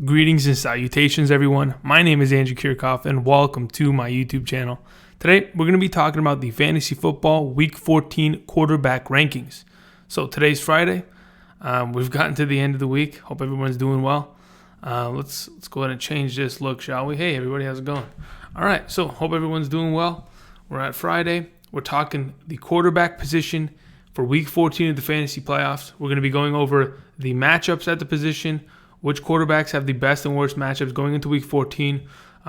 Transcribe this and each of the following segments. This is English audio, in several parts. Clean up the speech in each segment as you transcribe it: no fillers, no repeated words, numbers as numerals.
Greetings and salutations, everyone. My name is Andrew Kirchhoff, and welcome to my YouTube channel. Today, we're going to be talking about the Fantasy Football Week 14 quarterback rankings. So today's Friday. We've gotten to the end of the week. Hope everyone's doing well. Let's go ahead and change this look, shall we? Hey, everybody, how's it going? All right, so hope everyone's doing well. We're at Friday. We're talking the quarterback position for Week 14 of the Fantasy Playoffs. We're going to be going over the matchups at the position, which quarterbacks have the best and worst matchups going into Week 14,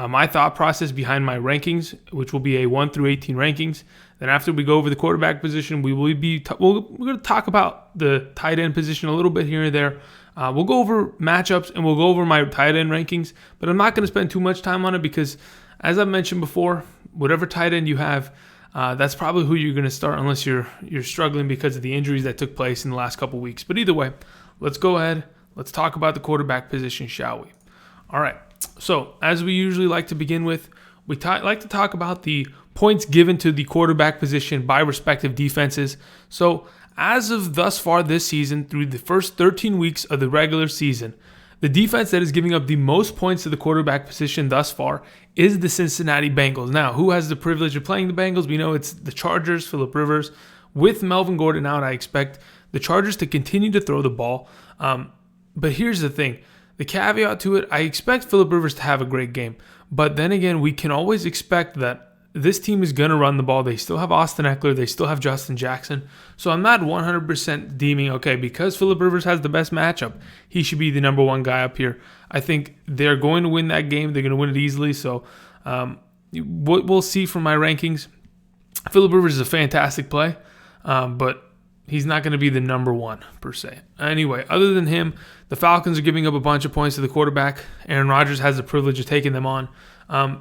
my thought process behind my rankings, which will be a 1 through 18 rankings. Then after we go over the quarterback position, we're going to talk about the tight end position a little bit here and there. We'll go over matchups and we'll go over my tight end rankings, but I'm not going to spend too much time on it because, as I've mentioned before, whatever tight end you have, that's probably who you're going to start unless you're struggling because of the injuries that took place in the last couple weeks. But either way, let's go ahead. Let's talk about the quarterback position, shall we? All right. So, as we usually like to begin with, we like to talk about the points given to the quarterback position by respective defenses. So, as of thus far this season, through the first 13 weeks of the regular season, the defense that is giving up the most points to the quarterback position thus far is the Cincinnati Bengals. Now, who has the privilege of playing the Bengals? We know it's the Chargers, Phillip Rivers. With Melvin Gordon out, I expect the Chargers to continue to throw the ball. But here's the thing. The caveat to it, I expect Phillip Rivers to have a great game. But then again, we can always expect that this team is going to run the ball. They still have Austin Eckler. They still have Justin Jackson. So I'm not 100% deeming, okay, because Phillip Rivers has the best matchup, he should be the number one guy up here. I think they're going to win that game. They're going to win it easily. So what we'll see from my rankings, Phillip Rivers is a fantastic play, but he's not going to be the number one, per se. Anyway, other than him, the Falcons are giving up a bunch of points to the quarterback. Aaron Rodgers has the privilege of taking them on.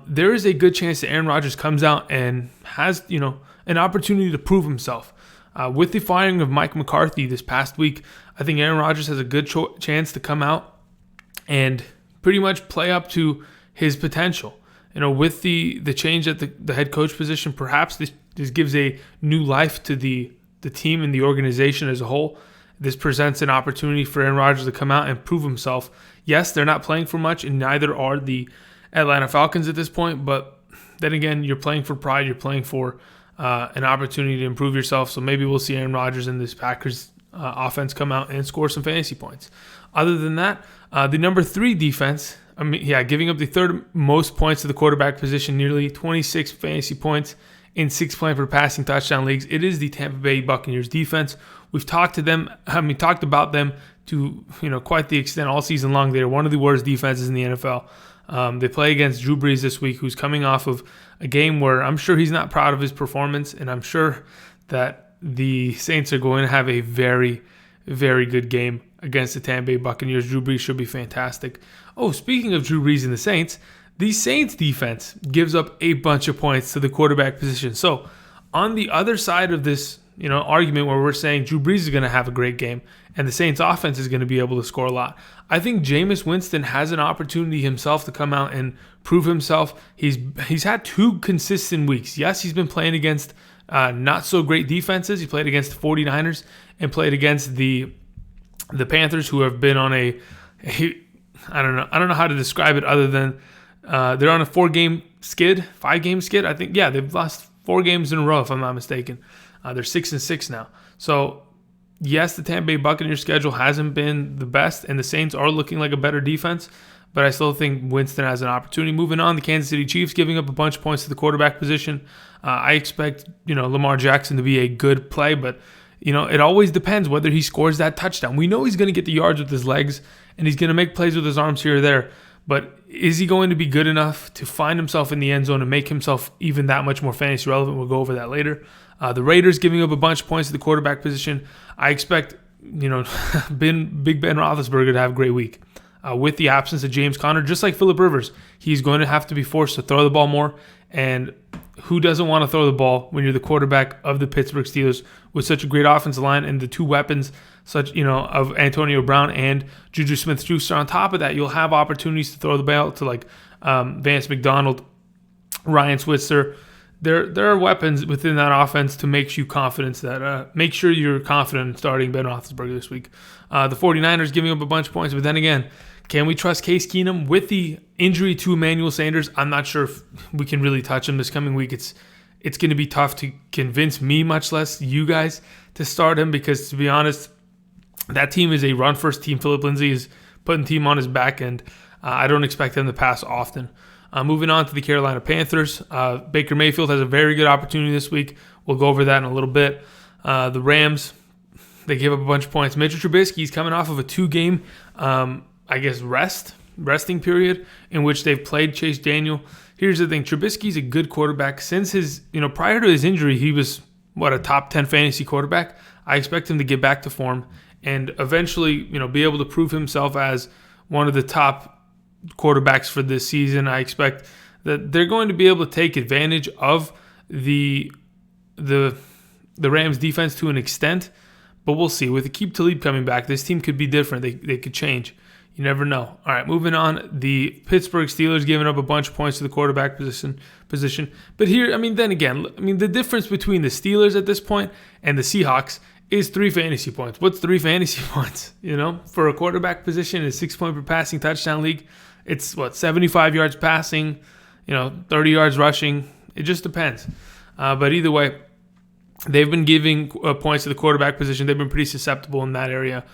There is a good chance that Aaron Rodgers comes out and has, an opportunity to prove himself. With the firing of Mike McCarthy this past week, I think Aaron Rodgers has a good chance to come out and pretty much play up to his potential. With the change at the head coach position, perhaps this gives a new life to the team and the organization as a whole. This presents an opportunity for Aaron Rodgers to come out and prove himself. Yes, they're not playing for much, and neither are the Atlanta Falcons at this point, but then again, you're playing for pride. You're playing for an opportunity to improve yourself, so maybe we'll see Aaron Rodgers and this Packers offense come out and score some fantasy points. Other than that, the number 3 defense, giving up the third most points to the quarterback position, nearly 26 fantasy points in 6 point per passing touchdown leagues. It is the Tampa Bay Buccaneers defense. We've talked about them to quite the extent all season long. They're one of the worst defenses in the NFL. They play against Drew Brees this week, who's coming off of a game where I'm sure he's not proud of his performance, and I'm sure that the Saints are going to have a very, very good game against the Tampa Bay Buccaneers. Drew Brees should be fantastic. Oh, speaking of Drew Brees and the Saints defense gives up a bunch of points to the quarterback position. So on the other side of this, argument where we're saying Drew Brees is going to have a great game and the Saints offense is going to be able to score a lot, I think Jameis Winston has an opportunity himself to come out and prove himself. He's had 2 consistent weeks. Yes, he's been playing against not so great defenses. He played against the 49ers and played against the Panthers, who have been on I don't know how to describe it other than they're on a 5-game skid. I think, they've lost 4 games in a row, if I'm not mistaken. They're 6-6 now. So, yes, the Tampa Bay Buccaneers schedule hasn't been the best, and the Saints are looking like a better defense, but I still think Winston has an opportunity. Moving on, the Kansas City Chiefs giving up a bunch of points to the quarterback position. I expect, Lamar Jackson to be a good play, but, it always depends whether he scores that touchdown. We know he's going to get the yards with his legs, and he's going to make plays with his arms here or there, but is he going to be good enough to find himself in the end zone and make himself even that much more fantasy relevant? We'll go over that later. The Raiders giving up a bunch of points to the quarterback position. I expect, Big Ben Roethlisberger to have a great week. With the absence of James Conner, just like Phillip Rivers, he's going to have to be forced to throw the ball more. And who doesn't want to throw the ball when you're the quarterback of the Pittsburgh Steelers with such a great offensive line and the 2 weapons of Antonio Brown and Juju Smith-Schuster? On top of that, you'll have opportunities to throw the ball to Vance McDonald, Ryan Switzer. There are weapons within that offense to make you confident that make sure you're confident in starting Ben Roethlisberger this week. The 49ers giving up a bunch of points, but then again, Can we trust Case Keenum with the injury to Emmanuel Sanders? I'm not sure if we can really touch him this coming week. It's going to be tough to convince me, much less you guys, to start him because, to be honest, that team is a run-first team. Phillip Lindsay is putting the team on his back, and I don't expect them to pass often. Moving on to the Carolina Panthers, Baker Mayfield has a very good opportunity this week. We'll go over that in a little bit. The Rams, they gave up a bunch of points. Mitch Trubisky is coming off of a 2-game, resting period in which they've played Chase Daniel. Here's the thing. Trubisky's a good quarterback. Since prior to his injury, he was, a top 10 fantasy quarterback. I expect him to get back to form and eventually, be able to prove himself as one of the top quarterbacks for this season. I expect that they're going to be able to take advantage of the Rams defense to an extent, but we'll see. With Aqib Talib coming back, this team could be different. They could change. You never know. All right, moving on. The Pittsburgh Steelers giving up a bunch of points to the quarterback position. But here, the difference between the Steelers at this point and the Seahawks is 3 fantasy points. What's 3 fantasy points? For a quarterback position in a 6-point per passing touchdown league, it's 75 yards passing, 30 yards rushing. It just depends. But either way, they've been giving points to the quarterback position. They've been pretty susceptible in that area,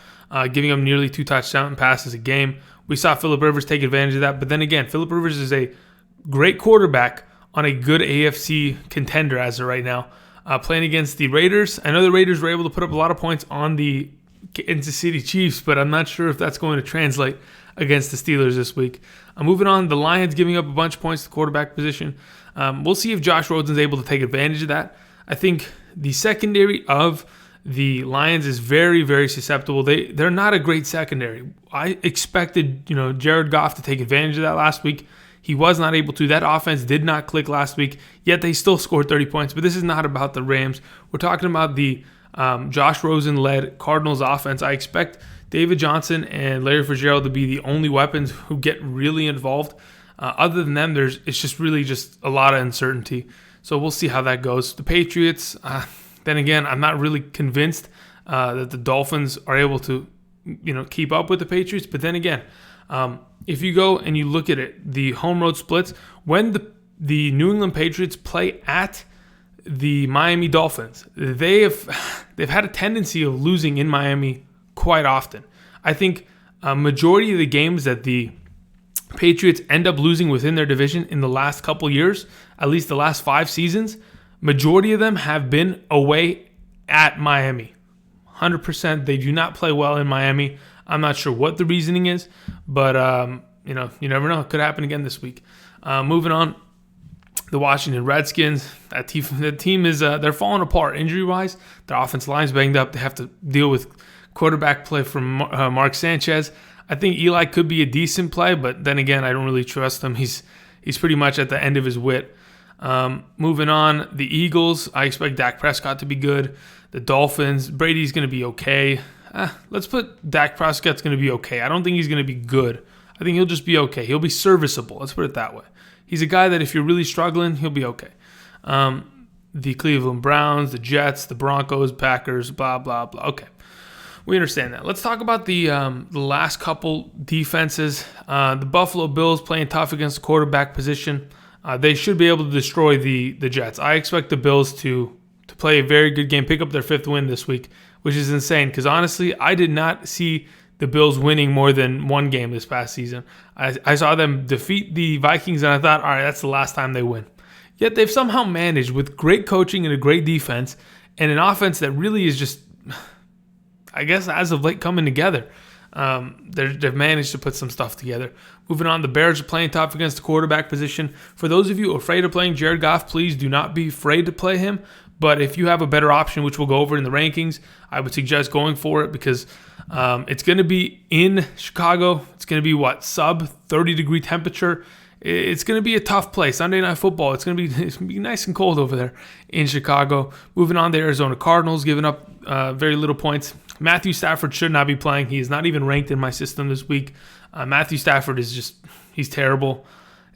giving them nearly 2 touchdown passes a game. We saw Phillip Rivers take advantage of that. But then again, Phillip Rivers is a great quarterback on a good AFC contender as of right now. Playing against the Raiders. I know the Raiders were able to put up a lot of points on the Kansas City Chiefs, but I'm not sure if that's going to translate against the Steelers this week. Moving on, the Lions giving up a bunch of points to the quarterback position. We'll see if Josh Rosen's able to take advantage of that. I think the secondary of the Lions is very, very susceptible. They're not a great secondary. I expected, Jared Goff to take advantage of that last week. He was not able to. That offense did not click last week, yet they still scored 30 points. But this is not about the Rams. We're talking about the Josh Rosen-led Cardinals offense. I expect David Johnson and Larry Fitzgerald to be the only weapons who get really involved. Other than them, it's just a lot of uncertainty. So we'll see how that goes. The Patriots, then again, I'm not really convinced that the Dolphins are able to, keep up with the Patriots. But then again, if you go and you look at it, the home road splits, when the New England Patriots play at the Miami Dolphins, they've had a tendency of losing in Miami quite often. I think a majority of the games that the Patriots end up losing within their division in the last couple years, at least the last 5 seasons, majority of them have been away at Miami. 100%. They do not play well in Miami. I'm not sure what the reasoning is, but you never know. It could happen again this week. Moving on, the Washington Redskins. That team is they're falling apart injury-wise. Their offensive line's banged up. They have to deal with quarterback play from Mark Sanchez. I think Eli could be a decent play, but then again, I don't really trust him. He's pretty much at the end of his wit. Moving on, the Eagles. I expect Dak Prescott to be good. The Dolphins. Brady's going to be okay. Let's put Dak Prescott's going to be okay. I don't think he's going to be good. I think he'll just be okay. He'll be serviceable. Let's put it that way. He's a guy that if you're really struggling, he'll be okay. The Cleveland Browns, the Jets, the Broncos, Packers, blah, blah, blah. Okay. We understand that. Let's talk about the last couple defenses. The Buffalo Bills playing tough against the quarterback position. They should be able to destroy the Jets. I expect the Bills to play a very good game, pick up their 5th win this week, which is insane because honestly, I did not see the Bills winning more than 1 game this past season. I saw them defeat the Vikings, and I thought, all right, that's the last time they win. Yet they've somehow managed, with great coaching and a great defense, and an offense that really is just, I guess, as of late coming together. They've managed to put some stuff together. Moving on, the Bears are playing tough against the quarterback position. For those of you afraid of playing Jared Goff, please do not be afraid to play him. But if you have a better option, which we'll go over in the rankings, I would suggest going for it because it's going to be in Chicago. It's going to be, sub 30-degree temperature. It's going to be a tough play. Sunday Night Football, it's going to be nice and cold over there in Chicago. Moving on, the Arizona Cardinals giving up very little points. Matthew Stafford should not be playing. He is not even ranked in my system this week. Matthew Stafford is he's terrible.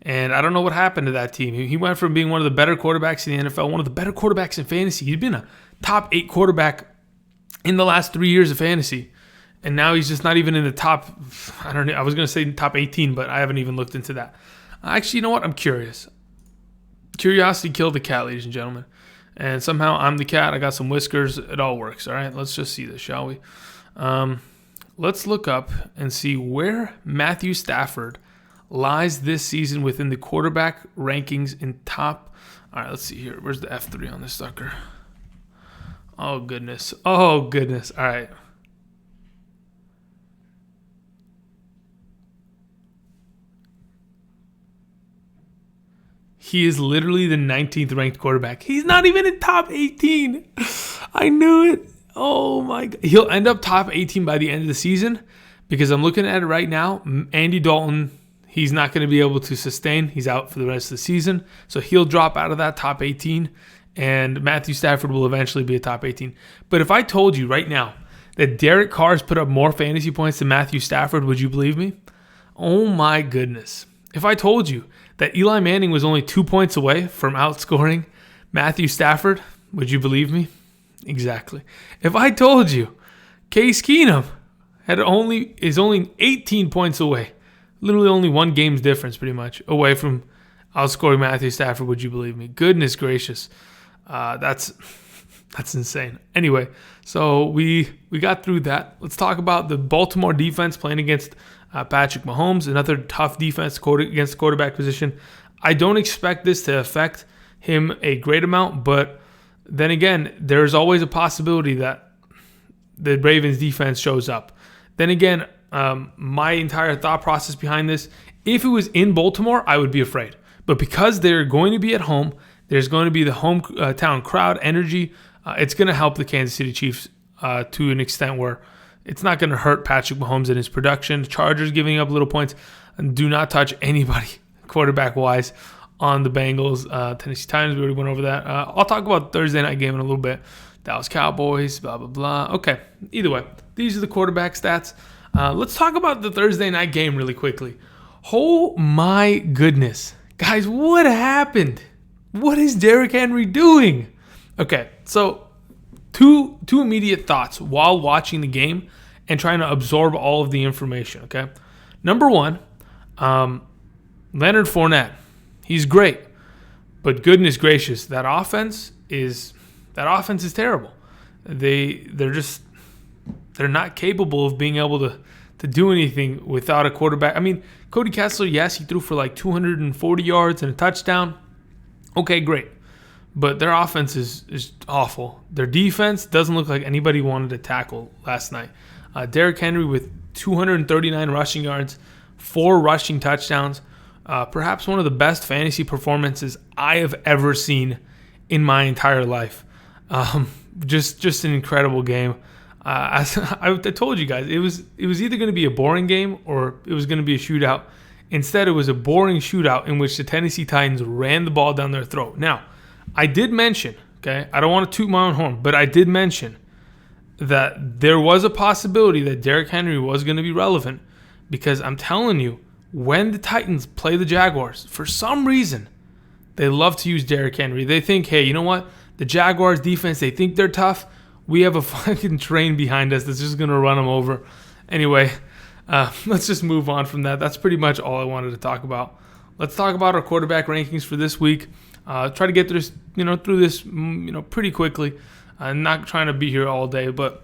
And I don't know what happened to that team. He went from being one of the better quarterbacks in the NFL, one of the better quarterbacks in fantasy. He'd been a top 8 quarterback in the last 3 years of fantasy. And now he's just not even in the top, I don't know, I was going to say top 18, but I haven't even looked into that. Actually, you know what? I'm curious. Curiosity killed the cat, ladies and gentlemen. And somehow I'm the cat. I got some whiskers. It all works. All right, let's just see this, shall we? Let's look up and see where Matthew Stafford lies this season within the quarterback rankings in top. All right, let's see here. Where's the F3 on this sucker? Oh, goodness. Oh, goodness. All right. He is literally the 19th ranked quarterback. He's not even in top 18. I knew it. Oh my God. He'll end up top 18 by the end of the season because I'm looking at it right now. Andy Dalton, he's not going to be able to sustain. He's out for the rest of the season. So he'll drop out of that top 18 and Matthew Stafford will eventually be a top 18. But if I told you right now that Derek Carr's put up more fantasy points than Matthew Stafford, would you believe me? Oh my goodness. If I told you that Eli Manning was only 2 points away from outscoring Matthew Stafford, would you believe me? Exactly. If I told you Case Keenum is only 18 points away, literally only one game's difference pretty much away from outscoring Matthew Stafford, would you believe me? Goodness gracious. That's insane. Anyway, so we got through that. Let's talk about the Baltimore defense playing against Patrick Mahomes, another tough defense against the quarterback position. I don't expect this to affect him a great amount, but then again, there's always a possibility that the Ravens defense shows up. Then again, my entire thought process behind this, if it was in Baltimore, I would be afraid. But because they're going to be at home, there's going to be the hometown crowd energy. It's going to help the Kansas City Chiefs to an extent where it's not going to hurt Patrick Mahomes and his production. Chargers giving up little points. And do not touch anybody quarterback-wise on the Bengals. Tennessee Titans, we already went over that. I'll talk about Thursday night game in a little bit. Dallas Cowboys, blah, blah, blah. Okay, either way, these are the quarterback stats. Let's talk about the Thursday night game really quickly. Oh, my goodness. Guys, what happened? What is Derrick Henry doing? Okay, so two immediate thoughts while watching the game and trying to absorb all of the information, okay? Number one, Leonard Fournette. He's great. But goodness gracious, that offense is terrible. They're not capable of being able to do anything without a quarterback. I mean, Cody Kessler, yes, he threw for like 240 yards and a touchdown. Okay, great. But their offense is awful. Their defense doesn't look like anybody wanted to tackle last night. Derrick Henry with 239 rushing yards, 4 rushing touchdowns. Perhaps one of the best fantasy performances I have ever seen in my entire life. Just an incredible game. As I told you guys, it was either going to be a boring game or it was going to be a shootout. Instead, it was a boring shootout in which the Tennessee Titans ran the ball down their throat. Now, I did mention, okay, I don't want to toot my own horn, but I did mention that there was a possibility that Derrick Henry was going to be relevant because I'm telling you, when the Titans play the Jaguars, for some reason, they love to use Derrick Henry. They think, hey, you know what? The Jaguars defense, they think they're tough. We have a fucking train behind us that's just going to run them over. Anyway, let's just move on from that. That's pretty much all I wanted to talk about. Let's talk about our quarterback rankings for this week. Try to get through this pretty quickly. Not trying to be here all day, but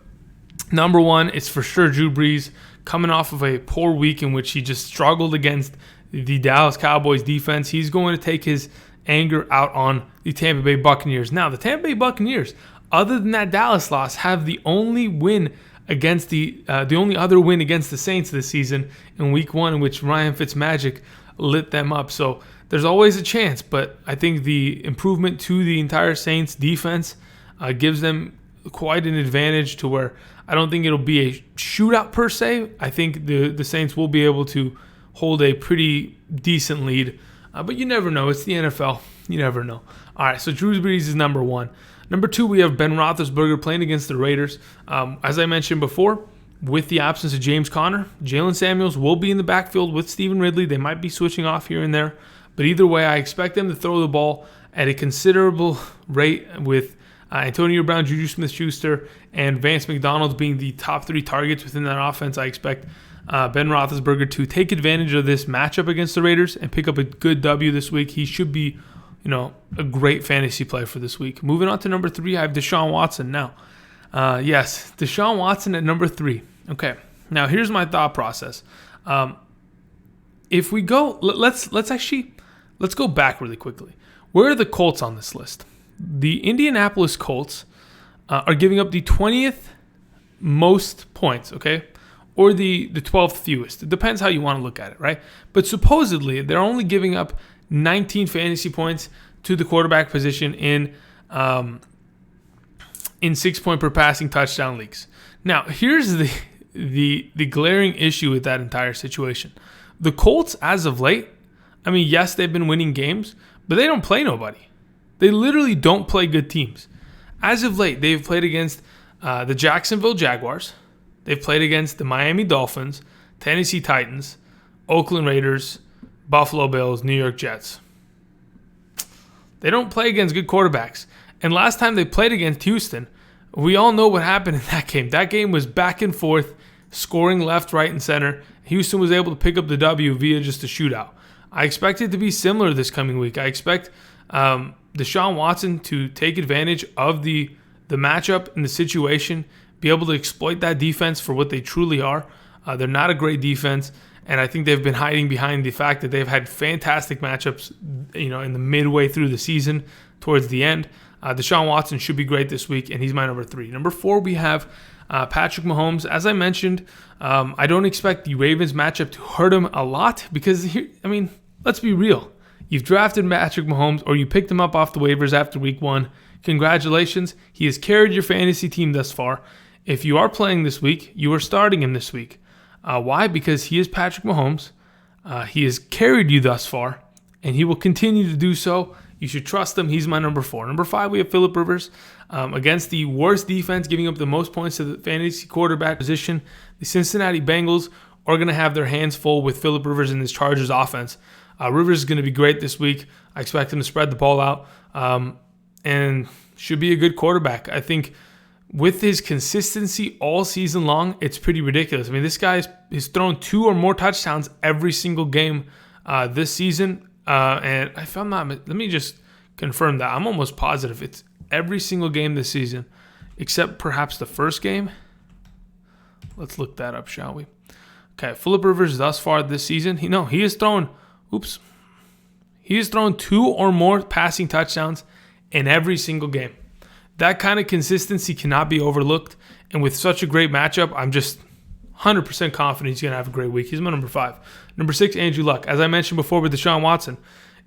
number one, it's for sure Drew Brees, coming off of a poor week in which he just struggled against the Dallas Cowboys defense. He's going to take his anger out on the Tampa Bay Buccaneers. Now, the Tampa Bay Buccaneers, other than that Dallas loss, have the only win against the only other win against the Saints this season in Week 1, in which Ryan Fitzmagic lit them up. So there's always a chance, but I think the improvement to the entire Saints defense gives them quite an advantage to where I don't think it'll be a shootout per se. I think the Saints will be able to hold a pretty decent lead, but you never know. It's the NFL. You never know. All right, so Drew Brees is number one. Number two, we have Ben Roethlisberger playing against the Raiders. As I mentioned before, with the absence of James Conner, Jaylen Samuels will be in the backfield with Stephen Ridley. They might be switching off here and there. But either way, I expect them to throw the ball at a considerable rate with Antonio Brown, Juju Smith-Schuster, and Vance McDonald being the top 3 targets within that offense. I expect Ben Roethlisberger to take advantage of this matchup against the Raiders and pick up a good W this week. He should be, a great fantasy play for this week. Moving on to number 3, I have Deshaun Watson now. Yes, Deshaun Watson at number 3. Okay, now here's my thought process. If we go, let's go back really quickly. Where are the Colts on this list? The Indianapolis Colts are giving up the 20th most points, okay? Or the 12th fewest. It depends how you want to look at it, right? But supposedly, they're only giving up 19 fantasy points to the quarterback position in 6-point per passing touchdown leagues. Now, here's the glaring issue with that entire situation. The Colts, as of late, yes, they've been winning games, but they don't play nobody. They literally don't play good teams. As of late, they've played against the Jacksonville Jaguars. They've played against the Miami Dolphins, Tennessee Titans, Oakland Raiders, Buffalo Bills, New York Jets. They don't play against good quarterbacks. And last time they played against Houston, we all know what happened in that game. That game was back and forth, scoring left, right, and center. Houston was able to pick up the W via just a shootout. I expect it to be similar this coming week. I expect Deshaun Watson to take advantage of the matchup and the situation, be able to exploit that defense for what they truly are. They're not a great defense, and I think they've been hiding behind the fact that they've had fantastic matchups, in the midway through the season towards the end. Deshaun Watson should be great this week, and he's my number 3. Number 4, we have Patrick Mahomes. As I mentioned, I don't expect the Ravens matchup to hurt him a lot because, let's be real. You've drafted Patrick Mahomes or you picked him up off the waivers after week 1. Congratulations. He has carried your fantasy team thus far. If you are playing this week, you are starting him this week. Why? Because he is Patrick Mahomes. He has carried you thus far, and he will continue to do so. You should trust him. He's my number 4. Number 5, we have Phillip Rivers. Against the worst defense, giving up the most points to the fantasy quarterback position, the Cincinnati Bengals are going to have their hands full with Phillip Rivers in this Chargers offense. Rivers is going to be great this week. I expect him to spread the ball out and should be a good quarterback. I think with his consistency all season long, it's pretty ridiculous. This guy has thrown 2 or more touchdowns every single game this season. And if I'm not, let me just confirm that. I'm almost positive it's every single game this season, except perhaps the first game. Let's look that up, shall we? Okay, Phillip Rivers thus far this season, he has thrown 2 or more passing touchdowns in every single game. That kind of consistency cannot be overlooked. And with such a great matchup, I'm just 100% confident he's going to have a great week. He's my number 5. Number 6, Andrew Luck. As I mentioned before with Deshaun Watson,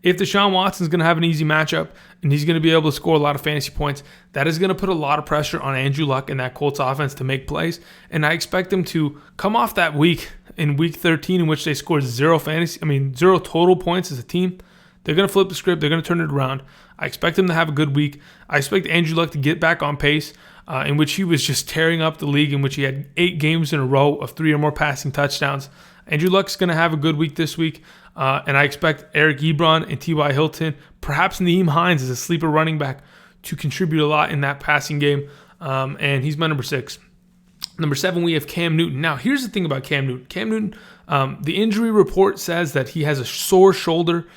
if Deshaun Watson's going to have an easy matchup and he's going to be able to score a lot of fantasy points, that is going to put a lot of pressure on Andrew Luck and that Colts offense to make plays. And I expect them to come off that week in week 13 in which they scored 0 total points as a team. They're going to flip the script. They're going to turn it around. I expect them to have a good week. I expect Andrew Luck to get back on pace, in which he was just tearing up the league, in which he had 8 games in a row of 3 or more passing touchdowns. Andrew Luck's going to have a good week this week, and I expect Eric Ebron and T.Y. Hilton, perhaps Nyheim Hines as a sleeper running back, to contribute a lot in that passing game, and he's my number 6. Number 7, we have Cam Newton. Now, here's the thing about Cam Newton. Cam Newton, the injury report says that he has a sore shoulder.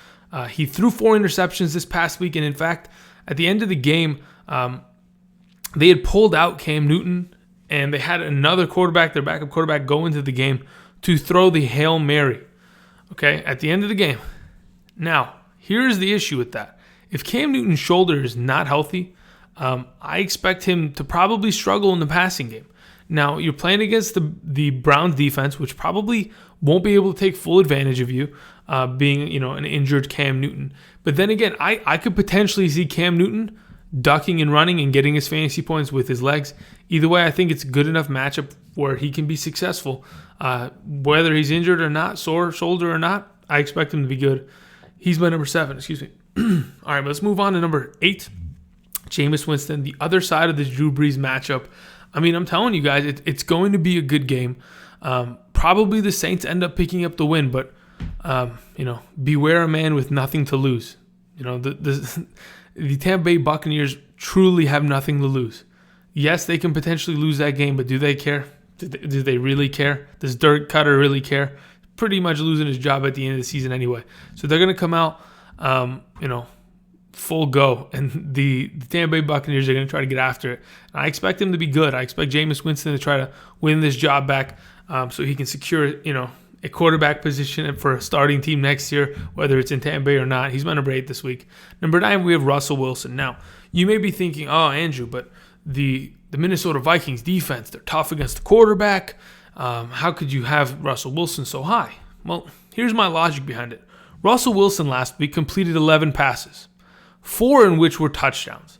He threw 4 interceptions this past week, and in fact, at the end of the game, they had pulled out Cam Newton, and they had another quarterback, their backup quarterback, go into the game to throw the Hail Mary, okay, at the end of the game. Now, here's the issue with that. If Cam Newton's shoulder is not healthy, I expect him to probably struggle in the passing game. Now, you're playing against the Browns defense, which probably won't be able to take full advantage of you, being an injured Cam Newton. But then again, I could potentially see Cam Newton ducking and running and getting his fantasy points with his legs. Either way, I think it's a good enough matchup where he can be successful. Whether he's injured or not, sore shoulder or not, I expect him to be good. He's my number 7, excuse me. All right, let's move on to number 8, Jameis Winston, the other side of this Drew Brees matchup. I'm telling you guys, it's going to be a good game. Probably the Saints end up picking up the win, but beware a man with nothing to lose. the Tampa Bay Buccaneers truly have nothing to lose. Yes, they can potentially lose that game, but do they care? Do they really care? Does Dirk Cutter really care? Pretty much losing his job at the end of the season anyway. So they're going to come out, full go, and the Tampa Bay Buccaneers are going to try to get after it. And I expect them to be good. I expect Jameis Winston to try to win this job back, so he can secure, a quarterback position for a starting team next year, whether it's in Tampa Bay or not. He's my number 8 this week. Number 9, we have Russell Wilson. Now, you may be thinking, oh, Andrew, but the Minnesota Vikings defense, they're tough against the quarterback. How could you have Russell Wilson so high? Well, here's my logic behind it. Russell Wilson last week completed 11 passes, 4 in which were touchdowns.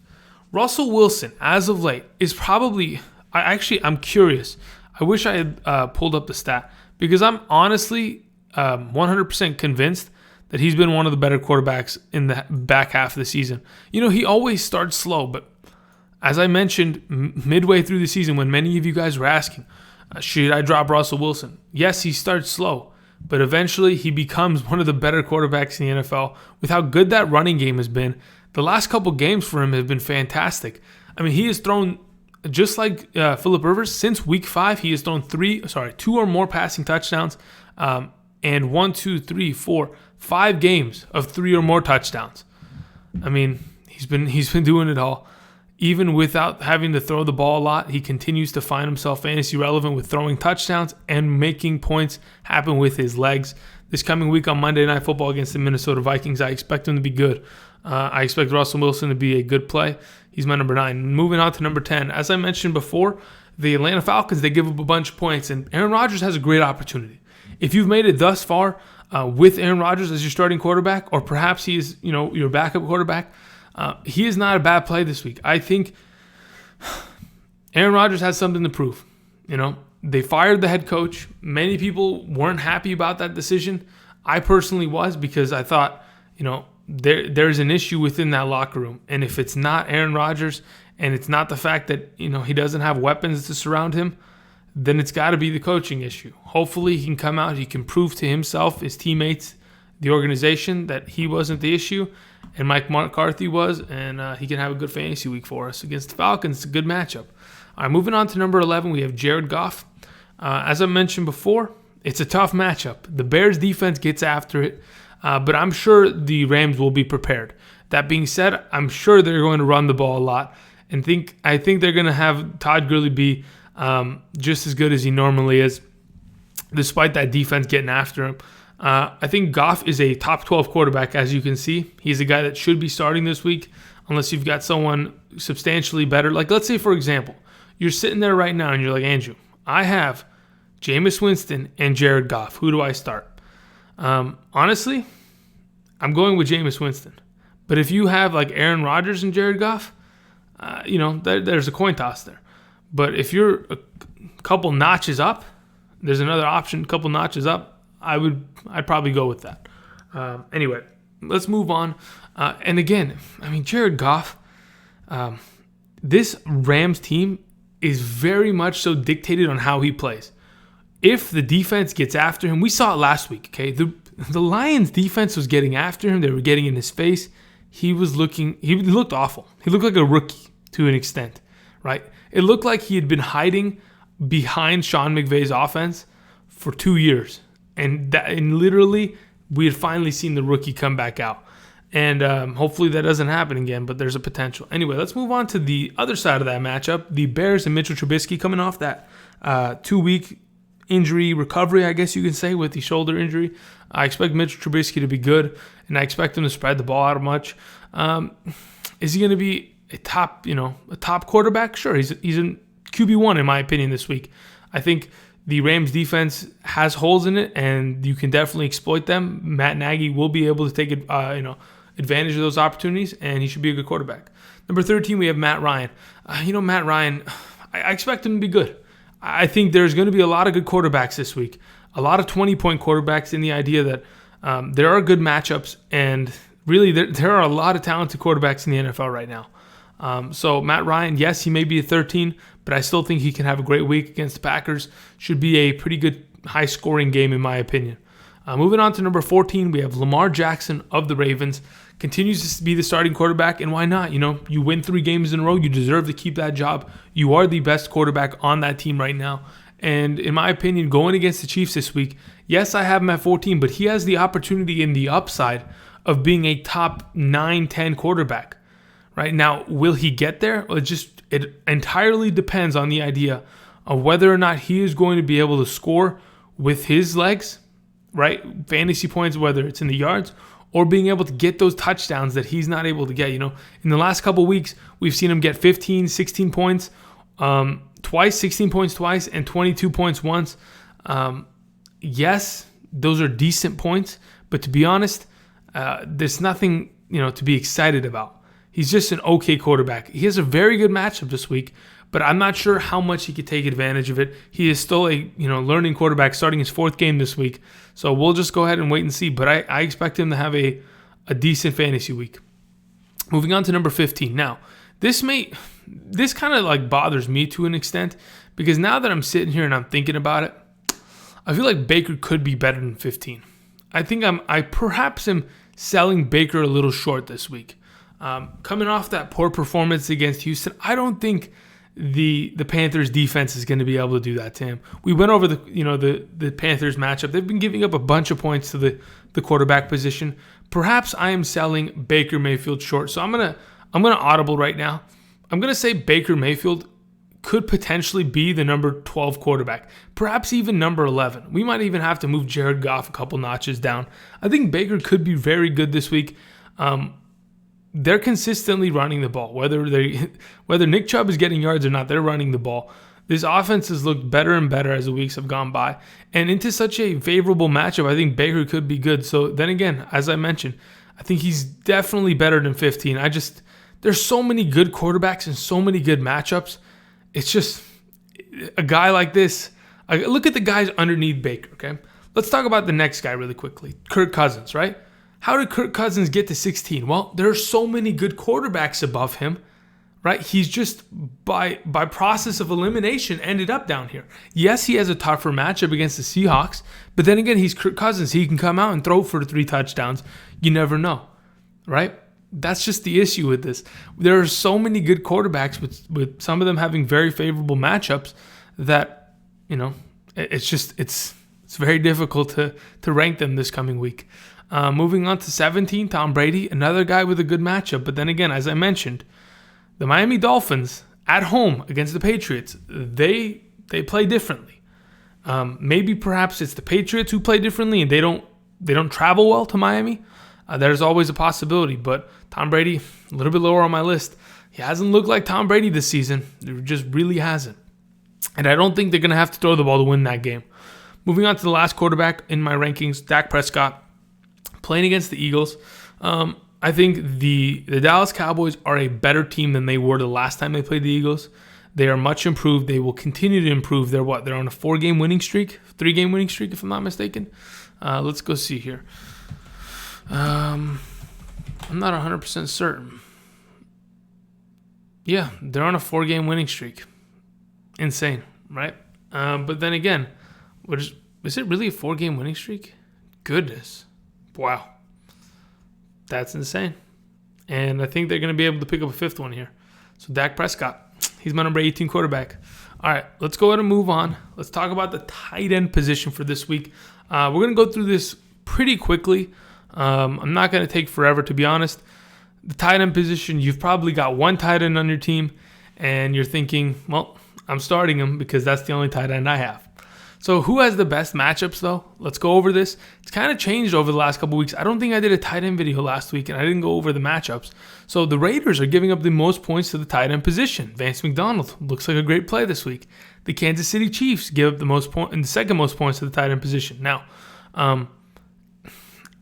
Russell Wilson, as of late, is probably, I'm curious. I wish I had pulled up the stat, because I'm honestly 100% convinced that he's been one of the better quarterbacks in the back half of the season. He always starts slow, but as I mentioned midway through the season, when many of you guys were asking, should I drop Russell Wilson? Yes, he starts slow, but eventually he becomes one of the better quarterbacks in the NFL. With how good that running game has been, the last couple games for him have been fantastic. I mean, he has thrown, just like Phillip Rivers, since week 5, he has thrown 2 or more passing touchdowns, and 5 games of 3 or more touchdowns. I mean, he's been doing it all. Even without having to throw the ball a lot, he continues to find himself fantasy relevant with throwing touchdowns and making points happen with his legs. This coming week on Monday Night Football against the Minnesota Vikings, I expect him to be good. I expect Russell Wilson to be a good play. He's my number 9. Moving on to number 10. As I mentioned before, the Atlanta Falcons, they give up a bunch of points, and Aaron Rodgers has a great opportunity. If you've made it thus far with Aaron Rodgers as your starting quarterback, or perhaps he is, your backup quarterback, he is not a bad play this week. I think Aaron Rodgers has something to prove. They fired the head coach. Many people weren't happy about that decision. I personally was, because I thought, there's an issue within that locker room. And if it's not Aaron Rodgers, and it's not the fact that, he doesn't have weapons to surround him, then it's got to be the coaching issue. Hopefully he can come out, he can prove to himself, his teammates, the organization, that he wasn't the issue, and Mike McCarthy was, and he can have a good fantasy week for us against the Falcons. It's a good matchup. All right, moving on to number 11, we have Jared Goff. As I mentioned before, it's a tough matchup. The Bears defense gets after it, but I'm sure the Rams will be prepared. That being said, I'm sure they're going to run the ball a lot, and I think they're going to have Todd Gurley be just as good as he normally is, despite that defense getting after him. I think Goff is a top 12 quarterback, as you can see. He's a guy that should be starting this week, unless you've got someone substantially better. Like, let's say, for example, you're sitting there right now and you're like, Andrew, I have Jameis Winston and Jared Goff. Who do I start? Honestly, I'm going with Jameis Winston. But if you have like Aaron Rodgers and Jared Goff, there's a coin toss there. But if you're a couple notches up, there's another option, a couple notches up, I'd probably go with that. Anyway, let's move on. And again, Jared Goff, this Rams team is very much so dictated on how he plays. If the defense gets after him, we saw it last week, okay? The Lions defense was getting after him. They were getting in his face. He looked awful. He looked like a rookie to an extent, right? It looked like he had been hiding behind Sean McVay's offense for 2 years. And literally, we had finally seen the rookie come back out. And hopefully that doesn't happen again, but there's a potential. Anyway, let's move on to the other side of that matchup. The Bears and Mitchell Trubisky coming off that 2-week injury recovery, I guess you can say, with the shoulder injury. I expect Mitchell Trubisky to be good, and I expect him to spread the ball out much. Is he going to be a top quarterback? Sure, he's in QB1 in my opinion this week. I think the Rams defense has holes in it, and you can definitely exploit them. Matt Nagy will be able to take advantage of those opportunities, and he should be a good quarterback. Number 13, we have Matt Ryan. Matt Ryan, I expect him to be good. I think there's going to be a lot of good quarterbacks this week, a lot of 20-point quarterbacks, in the idea that there are good matchups, and really there are a lot of talented quarterbacks in the NFL right now. So Matt Ryan, yes, he may be a 13, but I still think he can have a great week against the Packers. Should be a pretty good high-scoring game in my opinion. Moving on to number 14, we have Lamar Jackson of the Ravens continues to be the starting quarterback, and why not? You win 3 games in a row. You deserve to keep that job. You are the best quarterback on that team right now. And in my opinion, going against the Chiefs this week, yes, I have him at 14, but he has the opportunity and the upside of being a top 9, 10 quarterback. Right now, will he get there? It entirely depends on the idea of whether or not he is going to be able to score with his legs, right? Fantasy points, whether it's in the yards or being able to get those touchdowns that he's not able to get. In the last couple of weeks, we've seen him get 15, 16 points twice, 16 points twice, and 22 points once. Yes, those are decent points, but to be honest, there's nothing, to be excited about. He's just an okay quarterback. He has a very good matchup this week, but I'm not sure how much he could take advantage of it. He is still a learning quarterback, starting his 4th game this week. So we'll just go ahead and wait and see. But I expect him to have a decent fantasy week. Moving on to number 15. Now, this kind of like bothers me to an extent, because now that I'm sitting here and I'm thinking about it, I feel like Baker could be better than 15. I think I perhaps am selling Baker a little short this week. Coming off that poor performance against Houston, I don't think the Panthers defense is going to be able to do that to him. We went over the Panthers matchup. They've been giving up a bunch of points to the quarterback position. Perhaps I am selling Baker Mayfield short. So I'm gonna audible right now. I'm gonna say Baker Mayfield could potentially be the number 12 quarterback, perhaps even number 11. We might even have to move Jared Goff a couple notches down. I think Baker could be very good this week. They're consistently running the ball. Whether Nick Chubb is getting yards or not, they're running the ball. This offense has looked better and better as the weeks have gone by. And into such a favorable matchup, I think Baker could be good. So then again, as I mentioned, I think he's definitely better than 15. There's so many good quarterbacks and so many good matchups. It's just a guy like this. Look at the guys underneath Baker, okay? Let's talk about the next guy really quickly. Kirk Cousins, right? How did Kirk Cousins get to 16? Well, there are so many good quarterbacks above him, right? He's just, by process of elimination, ended up down here. Yes, he has a tougher matchup against the Seahawks, but then again, he's Kirk Cousins. He can come out and throw for 3 touchdowns. You never know, right? That's just the issue with this. There are so many good quarterbacks with some of them having very favorable matchups that, it's very difficult to rank them this coming week. Moving on to 17, Tom Brady, another guy with a good matchup. But then again, as I mentioned, the Miami Dolphins at home against the Patriots, they play differently. Maybe perhaps it's the Patriots who play differently and they don't travel well to Miami. There's always a possibility, but Tom Brady, a little bit lower on my list. He hasn't looked like Tom Brady this season. It just really hasn't. And I don't think they're going to have to throw the ball to win that game. Moving on to the last quarterback in my rankings, Dak Prescott, playing against the Eagles. I think the Dallas Cowboys are a better team than they were the last time they played the Eagles. They are much improved. They will continue to improve. They're on a 3-game winning streak, if I'm not mistaken. Let's go see here. I'm not 100% certain. Yeah, they're on a 4-game winning streak. Insane, right? But then again, is it really a 4-game winning streak? Goodness. Wow. That's insane. And I think they're going to be able to pick up a 5th one here. So Dak Prescott, he's my number 18 quarterback. All right, let's go ahead and move on. Let's talk about the tight end position for this week. We're going to go through this pretty quickly. I'm not going to take forever, to be honest. The tight end position, you've probably got one tight end on your team, and you're thinking, well, I'm starting him because that's the only tight end I have. So who has the best matchups, though? Let's go over this. It's kind of changed over the last couple weeks. I don't think I did a tight end video last week, and I didn't go over the matchups. So the Raiders are giving up the most points to the tight end position. Vance McDonald looks like a great play this week. The Kansas City Chiefs give up the second most points to the tight end position. Now, I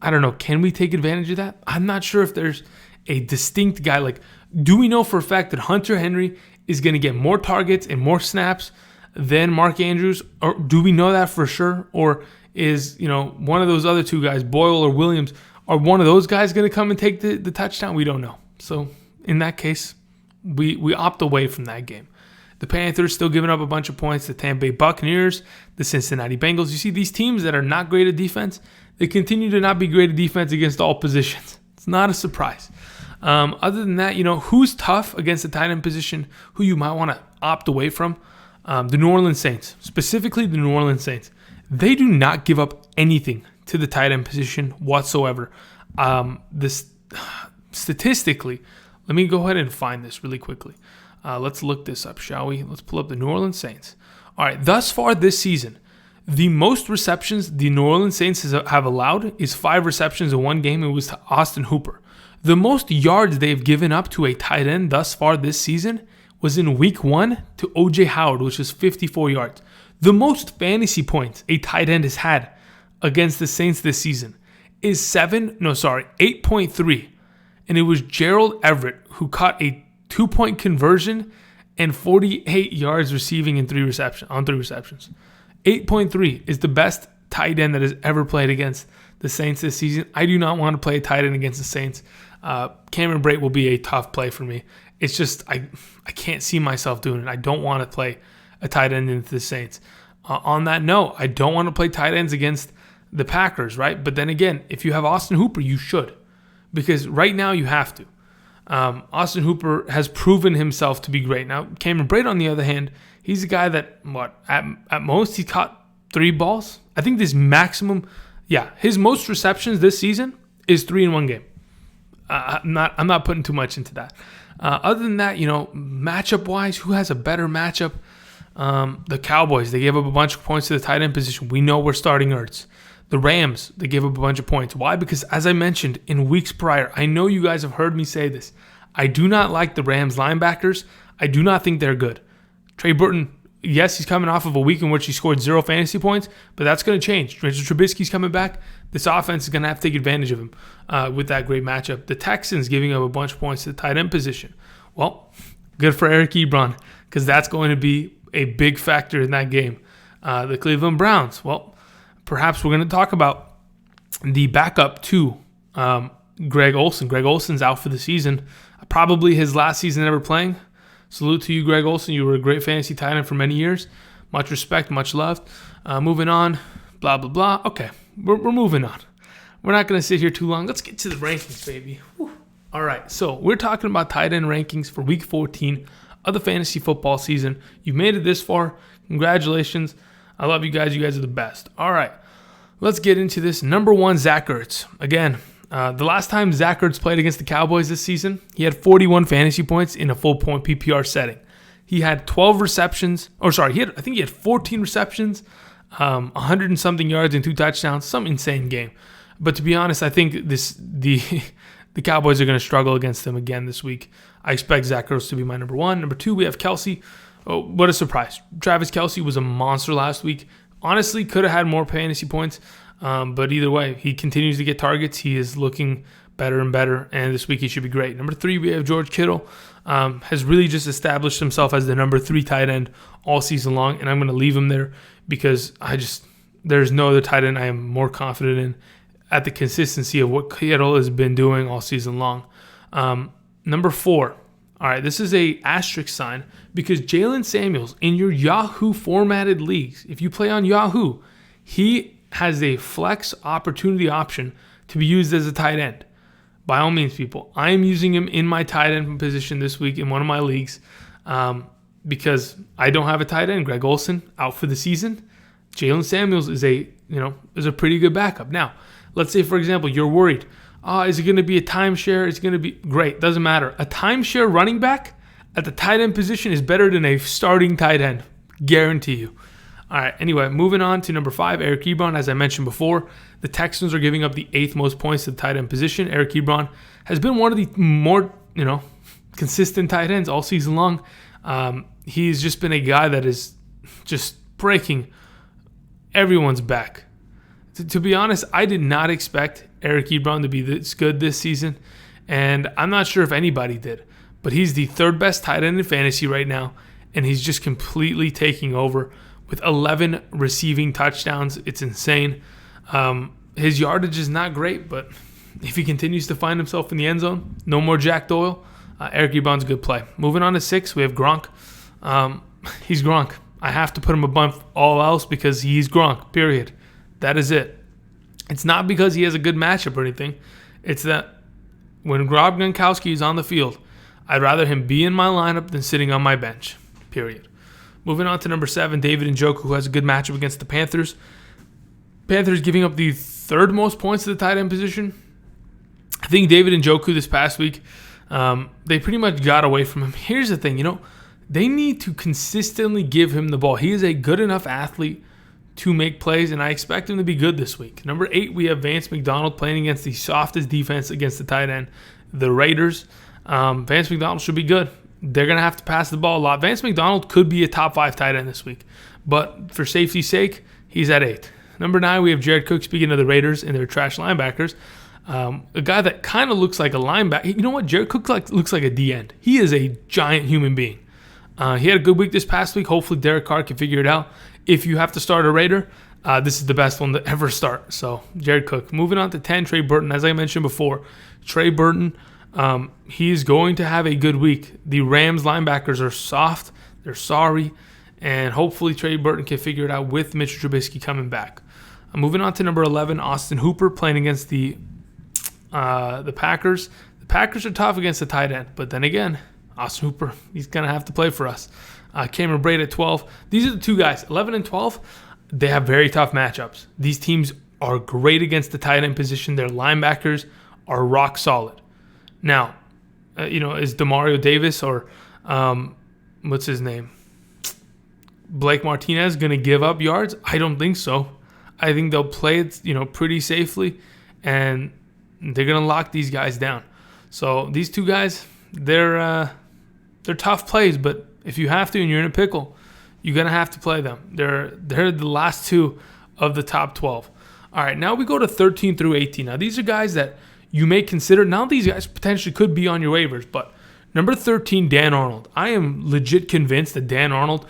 don't know. Can we take advantage of that? I'm not sure if there's a distinct guy. Like, do we know for a fact that Hunter Henry is going to get more targets and more snaps than Mark Andrews? Or do we know that for sure? Or is, one of those other 2 guys, Boyle or Williams, are one of those guys going to come and take the touchdown? We don't know. So in that case, we opt away from that game. The Panthers still giving up a bunch of points. The Tampa Bay Buccaneers, the Cincinnati Bengals. You see these teams that are not great at defense, they continue to not be great at defense against all positions. It's not a surprise. Other than that, who's tough against the tight end position, who you might want to opt away from? The New Orleans Saints, specifically the New Orleans Saints. They do not give up anything to the tight end position whatsoever. Statistically, let me go ahead and find this really quickly. Let's look this up, shall we? Let's pull up the New Orleans Saints. All right, thus far this season, the most receptions the New Orleans Saints have allowed is 5 receptions in one game. It was to Austin Hooper. The most yards they've given up to a tight end thus far this season was in week 1 to O.J. Howard, which was 54 yards. The most fantasy points a tight end has had against the Saints this season is 8.3. And it was Gerald Everett who caught a 2-point conversion and 48 yards receiving in 3 receptions. 8.3 is the best tight end that has ever played against the Saints this season. I do not want to play a tight end against the Saints. Cameron Brate will be a tough play for me. It's just I can't see myself doing it. I don't want to play a tight end into the Saints. On that note, I don't want to play tight ends against the Packers, right? But then again, if you have Austin Hooper, you should. Because right now you have to. Austin Hooper has proven himself to be great. Now, Cameron Brate, on the other hand, he's a guy that, at most he caught 3 balls? I think his most receptions this season is 3 in one game. I'm not putting too much into that. Other than that, matchup-wise, who has a better matchup? The Cowboys, they gave up a bunch of points to the tight end position. We know we're starting Ertz. The Rams, they gave up a bunch of points. Why? Because as I mentioned in weeks prior, I know you guys have heard me say this. I do not like the Rams linebackers. I do not think they're good. Trey Burton, yes, he's coming off of a week in which he scored 0 fantasy points, but that's going to change. Mitch Trubisky's coming back. This offense is going to have to take advantage of him with that great matchup. The Texans giving up a bunch of points to the tight end position. Well, good for Eric Ebron because that's going to be a big factor in that game. The Cleveland Browns, well, perhaps we're going to talk about the backup to Greg Olsen. Greg Olsen's out for the season. Probably his last season ever playing. Salute to you, Greg Olsen. You were a great fantasy tight end for many years. Much respect, much love. Moving on, blah, blah, blah. Okay, we're moving on. We're not going to sit here too long. Let's get to the rankings, baby. Whew. All right, so we're talking about tight end rankings for Week 14 of the fantasy football season. You made it this far. Congratulations. I love you guys. You guys are the best. All right, let's get into this. Number 1, Zach Ertz. Again, the last time Zach Ertz played against the Cowboys this season, he had 41 fantasy points in a full-point PPR setting. He had 12 receptions. I think he had 14 receptions, 100 and something yards and 2 touchdowns. Some insane game. But to be honest, I think the Cowboys are going to struggle against them again this week. I expect Zach Ertz to be my number 1. Number 2, we have Kelce. Oh, what a surprise. Travis Kelce was a monster last week. Honestly, could have had more fantasy points. But either way, he continues to get targets. He is looking better and better, and this week he should be great. Number 3, we have George Kittle. Has really just established himself as the number 3 tight end all season long, and I'm going to leave him there because there's no other tight end I am more confident in at the consistency of what Kittle has been doing all season long. Number 4. All right, this is a asterisk sign because Jaylen Samuels in your Yahoo formatted leagues, if you play on Yahoo, he has a flex opportunity option to be used as a tight end. By all means, people, I am using him in my tight end position this week in one of my leagues because I don't have a tight end. Greg Olsen out for the season. Jaylen Samuels is a pretty good backup. Now, let's say, for example, you're worried. Is it going to be a timeshare? It's going to be great. Doesn't matter. A timeshare running back at the tight end position is better than a starting tight end. Guarantee you. All right. Anyway, moving on to number 5, Eric Ebron. As I mentioned before, the Texans are giving up the 8th most points to the tight end position. Eric Ebron has been one of the more, consistent tight ends all season long. He's just been a guy that is just breaking everyone's back. To be honest, I did not expect Eric Ebron to be this good this season, and I'm not sure if anybody did. But he's the 3rd best tight end in fantasy right now, and he's just completely taking over with 11 receiving touchdowns. It's insane. His yardage is not great, but if he continues to find himself in the end zone, no more Jack Doyle, Eric Ebron's a good play. Moving on to 6, we have Gronk. He's Gronk. I have to put him above all else because he's Gronk, period. That is it. It's not because he has a good matchup or anything. It's that when Rob Gronkowski is on the field, I'd rather him be in my lineup than sitting on my bench, period. Moving on to number 7, David Njoku, who has a good matchup against the Panthers. Panthers giving up the 3rd most points to the tight end position. I think David Njoku this past week, they pretty much got away from him. Here's the thing, they need to consistently give him the ball. He is a good enough athlete to make plays, and I expect him to be good this week. Number 8, we have Vance McDonald playing against the softest defense against the tight end, the Raiders. Vance McDonald should be good. They're going to have to pass the ball a lot. Vance McDonald could be a top 5 tight end this week, but for safety's sake, he's at 8. Number 9, we have Jared Cook, speaking of the Raiders and their trash linebackers. A guy that kind of looks like a linebacker. You know what? Jared Cook looks like a D-end. He is a giant human being. He had a good week this past week. Hopefully Derek Carr can figure it out. If you have to start a Raider, this is the best one to ever start. So Jared Cook. Moving on to 10, Trey Burton. As I mentioned before, Trey Burton, he's going to have a good week. The Rams linebackers are soft. They're sorry. And hopefully Trey Burton can figure it out with Mitch Trubisky coming back. Moving on to number 11, Austin Hooper playing against the Packers. The Packers are tough against the tight end, but then again, Austin Hooper, he's going to have to play for us. Cameron Brate at 12. These are the two guys, 11 and 12. They have very tough matchups. These teams are great against the tight end position. Their linebackers are rock solid. Now, is Demario Davis or what's his name? Blake Martinez going to give up yards? I don't think so. I think they'll play it, pretty safely, and they're going to lock these guys down. So these two guys, they're tough plays, but if you have to and you're in a pickle, you're going to have to play them. They're the last 2 of the top 12. All right, now we go to 13 through 18. Now these are guys that you may consider. Now these guys potentially could be on your waivers, but number 13, Dan Arnold. I am legit convinced that Dan Arnold,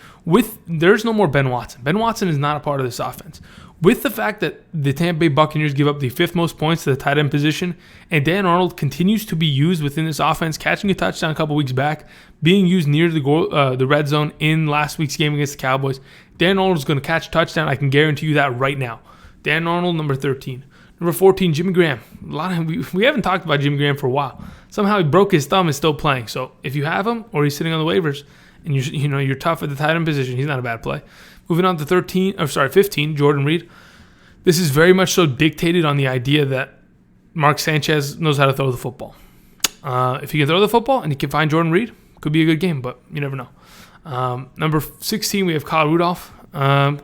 there's no more Ben Watson. Ben Watson is not a part of this offense. With the fact that the Tampa Bay Buccaneers give up the 5th most points to the tight end position, and Dan Arnold continues to be used within this offense, catching a touchdown a couple weeks back, being used near the red zone in last week's game against the Cowboys, Dan Arnold is going to catch a touchdown. I can guarantee you that right now. Dan Arnold, number 13. Number 14, Jimmy Graham. We haven't talked about Jimmy Graham for a while. Somehow he broke his thumb and is still playing. So if you have him or he's sitting on the waivers and you're tough at the tight end position, he's not a bad play. Moving on to 15, Jordan Reed. This is very much so dictated on the idea that Mark Sanchez knows how to throw the football. If he can throw the football and he can find Jordan Reed, could be a good game, but you never know. Number 16, we have Kyle Rudolph. The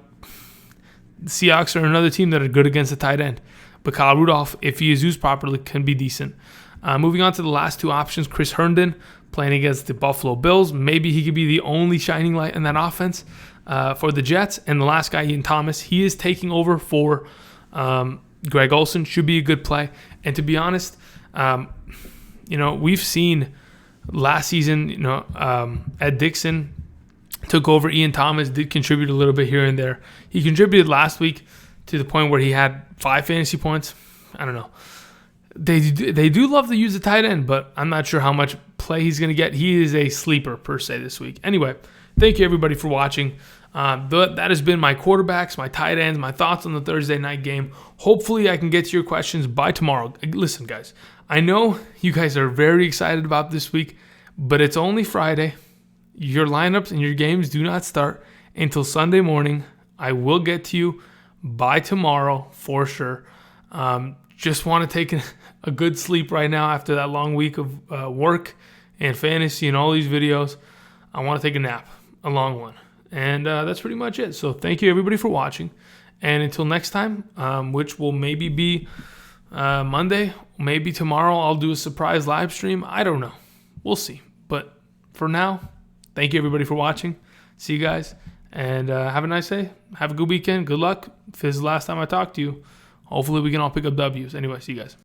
Seahawks are another team that are good against the tight end. But Kyle Rudolph, if he is used properly, can be decent. Moving on to the last 2 options, Chris Herndon playing against the Buffalo Bills. Maybe he could be the only shining light in that offense for the Jets. And the last guy, Ian Thomas, he is taking over for Greg Olsen. Should be a good play. And to be honest, we've seen last season, Ed Dixon took over. Ian Thomas did contribute a little bit here and there. He contributed last week to the point where he had 5 fantasy points. I don't know. They do love to use the tight end, but I'm not sure how much play he's going to get. He is a sleeper per se this week. Anyway, thank you everybody for watching. That has been my quarterbacks, my tight ends, my thoughts on the Thursday night game. Hopefully I can get to your questions by tomorrow. Listen, guys, I know you guys are very excited about this week, but it's only Friday. Your lineups and your games do not start until Sunday morning. I will get to you by tomorrow for sure. Just want to take a good sleep right now after that long week of work and fantasy and all these videos. I want to take a nap, a long one. And that's pretty much it. So thank you everybody for watching. And until next time, which will maybe be Monday, maybe tomorrow I'll do a surprise live stream. I don't know. We'll see. But for now, thank you everybody for watching. See you guys. And have a nice day. Have a good weekend. Good luck. If this is the last time I talk to you, hopefully we can all pick up W's. Anyway, see you guys.